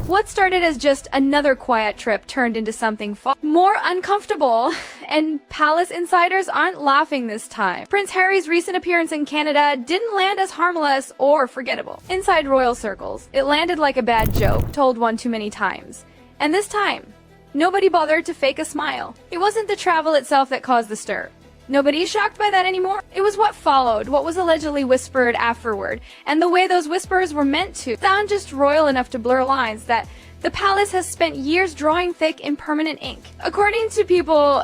What started as just another quiet trip turned into something far more uncomfortable, and palace insiders aren't laughing this time. Prince Harry's recent appearance in Canada didn't land as harmless or forgettable. Inside royal circles, it landed like a bad joke, told one too many times. And this time, nobody bothered to fake a smile. It wasn't the travel itself that caused the stir. Nobody's shocked by that anymore. It was what followed, what was allegedly whispered afterward, and the way those whispers were meant to sound just royal enough to blur lines that the palace has spent years drawing thick in permanent ink. According to people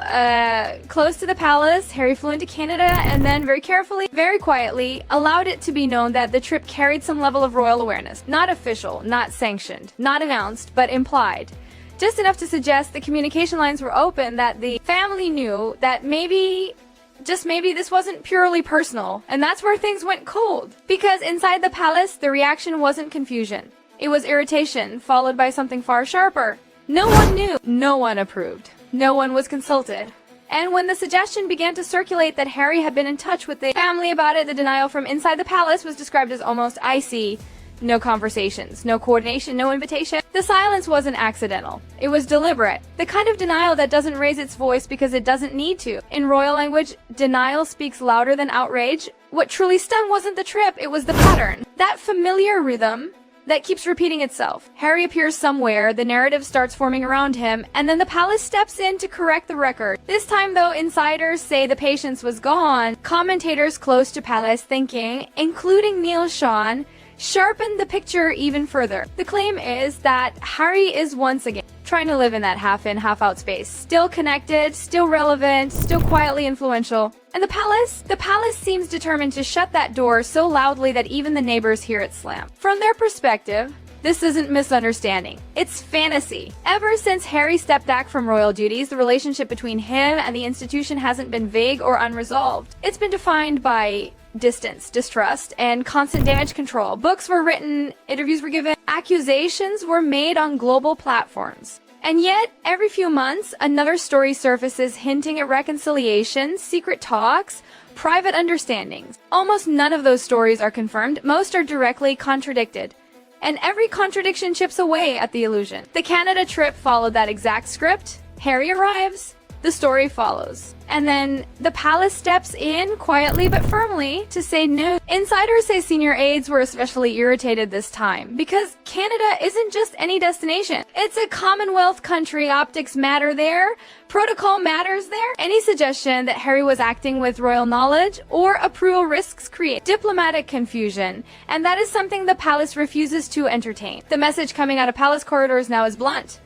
close to the palace, Harry flew into Canada and then very carefully, very quietly, allowed it to be known that the trip carried some level of royal awareness. Not official, not sanctioned, not announced, but implied. Just enough to suggest the communication lines were open, that the family knew that maybe this wasn't purely personal, and that's where things went cold. Because inside the palace, the reaction wasn't confusion. It was irritation, followed by something far sharper. No one knew. No one approved. No one was consulted. And when the suggestion began to circulate that Harry had been in touch with the family about it, the denial from inside the palace was described as almost icy. No conversations, no coordination, no invitation. The silence wasn't accidental. It was deliberate. The kind of denial that doesn't raise its voice because it doesn't need to. In royal language, denial speaks louder than outrage. What truly stung wasn't the trip, it was the pattern. That familiar rhythm that keeps repeating itself. Harry appears somewhere, the narrative starts forming around him, and then the palace steps in to correct the record. This time, though, insiders say the patience was gone. Commentators close to palace thinking, including Neil Sean, sharpened the picture even further. The claim is that Harry is once again trying to live in that half-in, half-out space. Still connected, still relevant, still quietly influential. And the palace seems determined to shut that door so loudly that even the neighbors hear it slam. From their perspective, this isn't misunderstanding. It's fantasy. Ever since Harry stepped back from royal duties, the relationship between him and the institution hasn't been vague or unresolved. It's been defined by distance, distrust, and constant damage control. Books were written, interviews were given, accusations were made on global platforms. And yet, every few months, another story surfaces hinting at reconciliation, secret talks, private understandings. Almost none of those stories are confirmed. Most are directly contradicted. And every contradiction chips away at the illusion. The Canada trip followed that exact script. Harry arrives. The story follows. And then the palace steps in quietly but firmly to say no. Insiders say senior aides were especially irritated this time because Canada isn't just any destination. It's a Commonwealth country. Optics matter there. Protocol matters there. Any suggestion that Harry was acting with royal knowledge or approval risks create diplomatic confusion, and that is something the palace refuses to entertain. The message coming out of palace corridors now is blunt.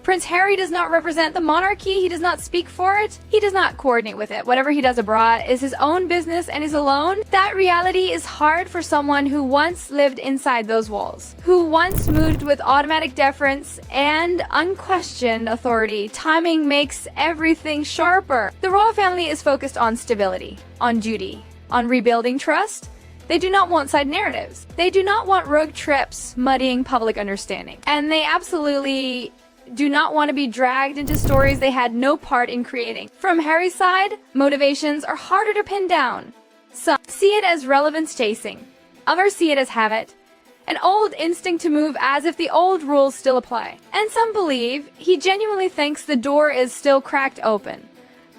Prince Harry does not represent the monarchy, he does not speak for it, he does not coordinate with it. Whatever he does abroad is his own business and is alone. That reality is hard for someone who once lived inside those walls, who once moved with automatic deference and unquestioned authority. Timing makes everything sharper. The royal family is focused on stability, on duty, on rebuilding trust. They do not want side narratives. They do not want rogue trips muddying public understanding. And they absolutely do not want to be dragged into stories they had no part in creating. From Harry's side, motivations are harder to pin down. Some see it as relevance chasing. Others see it as habit, an old instinct to move as if the old rules still apply. And some believe he genuinely thinks the door is still cracked open.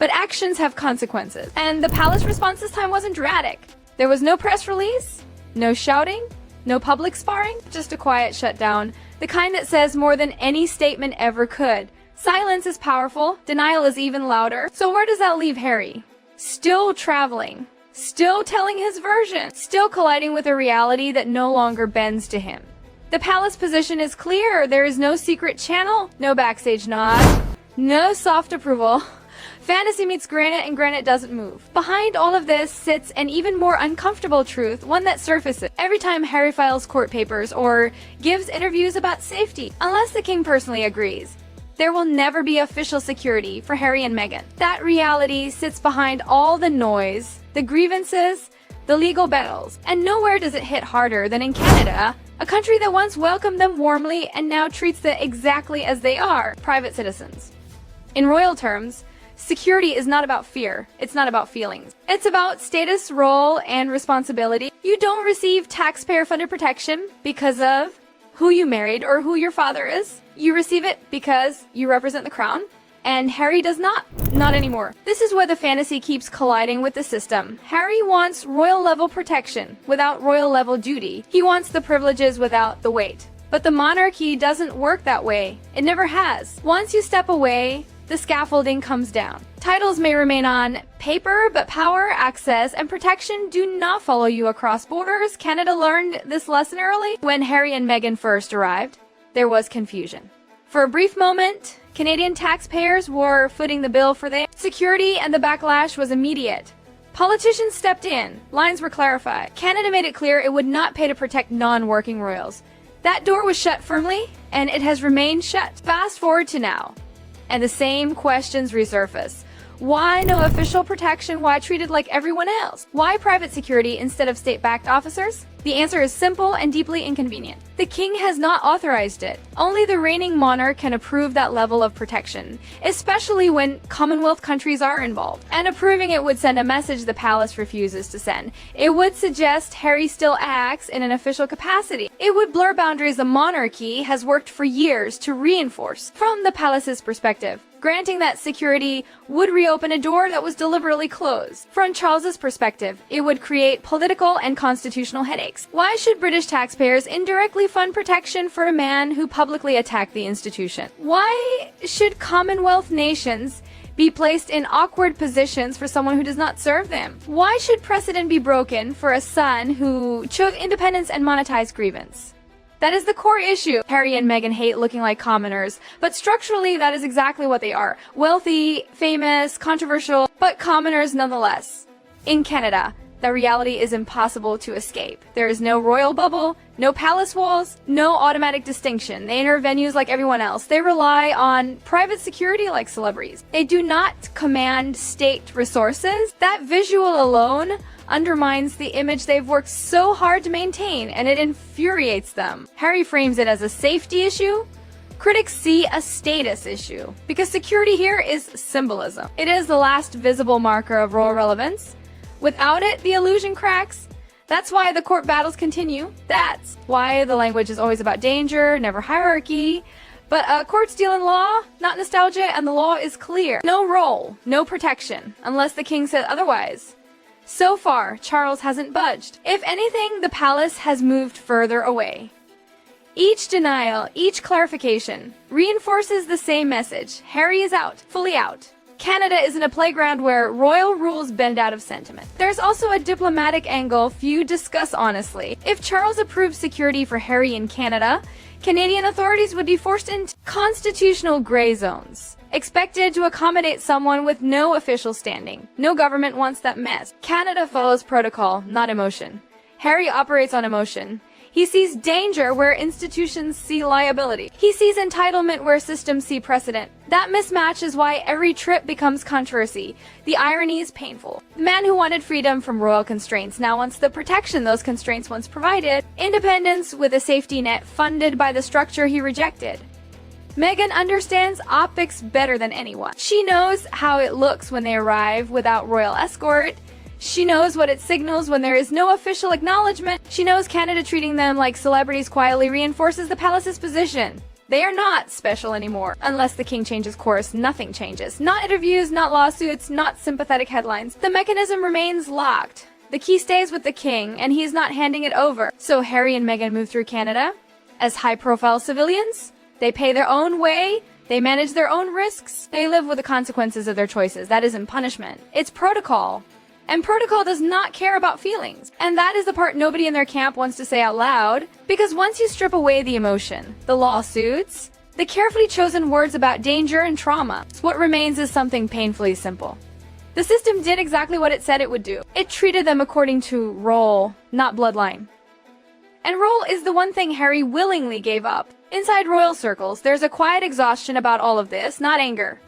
But actions have consequences. And the palace response this time wasn't dramatic. There was no press release, no shouting, no public sparring, just a quiet shutdown. The kind that says more than any statement ever could. Silence is powerful, denial is even louder. So where does that leave Harry? Still traveling, still telling his version, still colliding with a reality that no longer bends to him. The palace position is clear. There is no secret channel, no backstage nod, no soft approval. Fantasy meets granite and granite doesn't move. Behind all of this sits an even more uncomfortable truth, one that surfaces every time Harry files court papers or gives interviews about safety. Unless the king personally agrees, there will never be official security for Harry and Meghan. That reality sits behind all the noise, the grievances, the legal battles. And nowhere does it hit harder than in Canada, a country that once welcomed them warmly and now treats them exactly as they are, private citizens. In royal terms, Security is not about fear. It's not about feelings. It's about status, role, and responsibility. You don't receive taxpayer-funded protection because of who you married or who your father is. You receive it because you represent the crown. And Harry does not. Not anymore. This is where the fantasy keeps colliding with the system. Harry wants royal-level protection without royal-level duty. He wants the privileges without the weight. But the monarchy doesn't work that way. It never has. Once you step away, the scaffolding comes down. Titles may remain on paper, but power, access, and protection do not follow you across borders. Canada learned this lesson early. When Harry and Meghan first arrived, there was confusion. For a brief moment, Canadian taxpayers were footing the bill for their security, and the backlash was immediate. Politicians stepped in. Lines were clarified. Canada made it clear it would not pay to protect non-working royals. That door was shut firmly, and it has remained shut. Fast forward to now, and the same questions resurface. Why no official protection? Why treated like everyone else? Why private security instead of state-backed officers? The answer is simple and deeply inconvenient. The king has not authorized it. Only the reigning monarch can approve that level of protection, especially when Commonwealth countries are involved. And approving it would send a message the palace refuses to send. It would suggest Harry still acts in an official capacity. It would blur boundaries the monarchy has worked for years to reinforce. From the palace's perspective, granting that security would reopen a door that was deliberately closed. From Charles's perspective, it would create political and constitutional headaches. Why should British taxpayers indirectly fund protection for a man who publicly attacked the institution? Why should Commonwealth nations be placed in awkward positions for someone who does not serve them? Why should precedent be broken for a son who chose independence and monetized grievance? That is the core issue. Harry and Meghan hate looking like commoners, but structurally that is exactly what they are. Wealthy, famous, controversial, but commoners nonetheless. In Canada, the reality is impossible to escape. There is no royal bubble, no palace walls, no automatic distinction. They enter venues like everyone else. They rely on private security like celebrities. They do not command state resources. That visual alone undermines the image they've worked so hard to maintain, and it infuriates them. Harry frames it as a safety issue. Critics see a status issue, because security here is symbolism. It is the last visible marker of royal relevance. Without it, the illusion cracks. That's why the court battles continue. That's why the language is always about danger, never hierarchy. But courts deal in law, not nostalgia, and the law is clear. No role, no protection, unless the king said otherwise. So far, Charles hasn't budged. If anything, the palace has moved further away. Each denial, each clarification, reinforces the same message. Harry is out, fully out. Canada is in a playground where royal rules bend out of sentiment. There's also a diplomatic angle few discuss honestly. If Charles approved security for Harry in Canada, Canadian authorities would be forced into constitutional gray zones, expected to accommodate someone with no official standing. No government wants that mess. Canada follows protocol, not emotion. Harry operates on emotion. He sees danger where institutions see liability. He sees entitlement where systems see precedent. That mismatch is why every trip becomes controversy. The irony is painful. The man who wanted freedom from royal constraints now wants the protection those constraints once provided. Independence with a safety net funded by the structure he rejected. Meghan understands optics better than anyone. She knows how it looks when they arrive without royal escort. She knows what it signals when there is no official acknowledgement. She knows Canada treating them like celebrities quietly reinforces the palace's position. They are not special anymore. Unless the king changes course, nothing changes. Not interviews, not lawsuits, not sympathetic headlines. The mechanism remains locked. The key stays with the king, and he is not handing it over. So Harry and Meghan move through Canada as high-profile civilians. They pay their own way. They manage their own risks. They live with the consequences of their choices. That isn't punishment. It's protocol. And protocol does not care about feelings. And that is the part nobody in their camp wants to say out loud. Because once you strip away the emotion, the lawsuits, the carefully chosen words about danger and trauma, what remains is something painfully simple. The system did exactly what it said it would do. It treated them according to role, not bloodline. And role is the one thing Harry willingly gave up. Inside royal circles, there's a quiet exhaustion about all of this, not anger,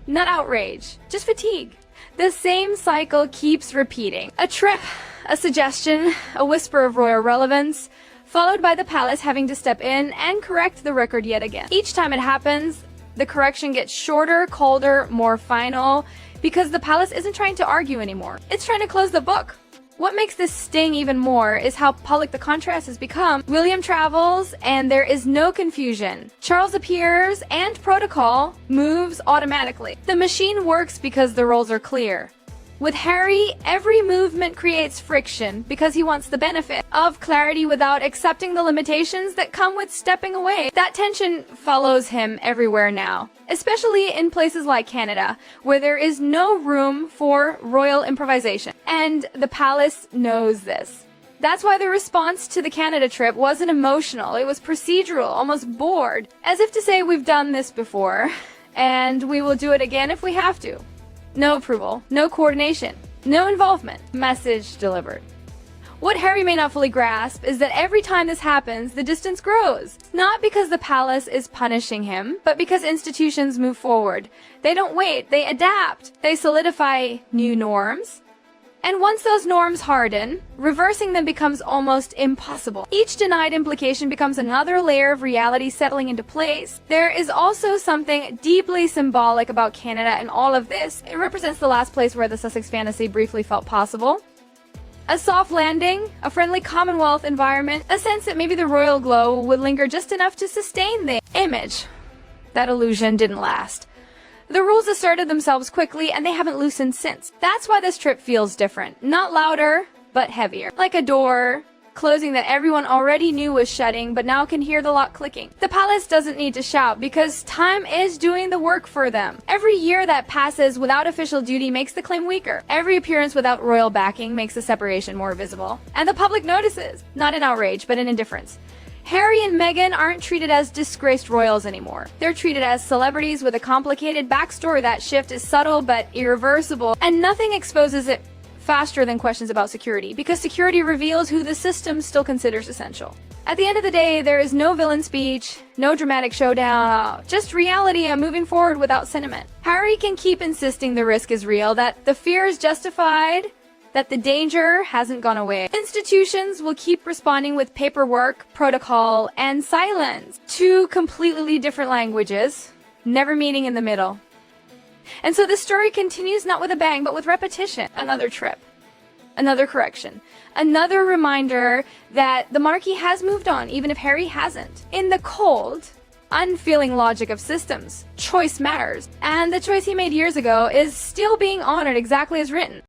not outrage, just fatigue. The same cycle keeps repeating. A trip, a suggestion, a whisper of royal relevance, followed by the palace having to step in and correct the record yet again. Each time it happens, The correction gets shorter, colder, more final, because the palace isn't trying to argue anymore. It's trying to close the book. What makes this sting even more is how public the contrast has become. William travels, and there is no confusion. Charles appears, and protocol moves automatically. The machine works because the roles are clear. With Harry, every movement creates friction because he wants the benefit of clarity without accepting the limitations that come with stepping away. That tension follows him everywhere now, especially in places like Canada, where there is no room for royal improvisation. And the palace knows this. That's why the response to the Canada trip wasn't emotional. It was procedural, almost bored, as if to say we've done this before, and we will do it again if we have to. No approval, no coordination, no involvement. Message delivered. What Harry may not fully grasp is that every time this happens, the distance grows. Not because the palace is punishing him, but because institutions move forward. They don't wait, they adapt. They solidify new norms. And once those norms harden, reversing them becomes almost impossible. Each denied implication becomes another layer of reality settling into place. There is also something deeply symbolic about Canada and all of this. It represents the last place where the Sussex fantasy briefly felt possible. A soft landing, a friendly Commonwealth environment, a sense that maybe the royal glow would linger just enough to sustain the image. That illusion didn't last. The rules asserted themselves quickly, and they haven't loosened since. That's why this trip feels different. Not louder, but heavier. Like a door closing that everyone already knew was shutting, but now can hear the lock clicking. The palace doesn't need to shout, because time is doing the work for them. Every year that passes without official duty makes the claim weaker. Every appearance without royal backing makes the separation more visible. And the public notices, not in outrage, but in indifference. Harry and Meghan aren't treated as disgraced royals anymore. They're treated as celebrities with a complicated backstory. That shift is subtle but irreversible, and nothing exposes it faster than questions about security, because security reveals who the system still considers essential. At the end of the day, there is no villain speech, no dramatic showdown, just reality moving forward without sentiment. Harry can keep insisting the risk is real, that the fear is justified, that the danger hasn't gone away. Institutions will keep responding with paperwork, protocol, and silence. Two completely different languages, never meeting in the middle. And so the story continues not with a bang, but with repetition. Another trip. Another correction. Another reminder that the monarchy has moved on, even if Harry hasn't. In the cold, unfeeling logic of systems, choice matters. And the choice he made years ago is still being honored exactly as written.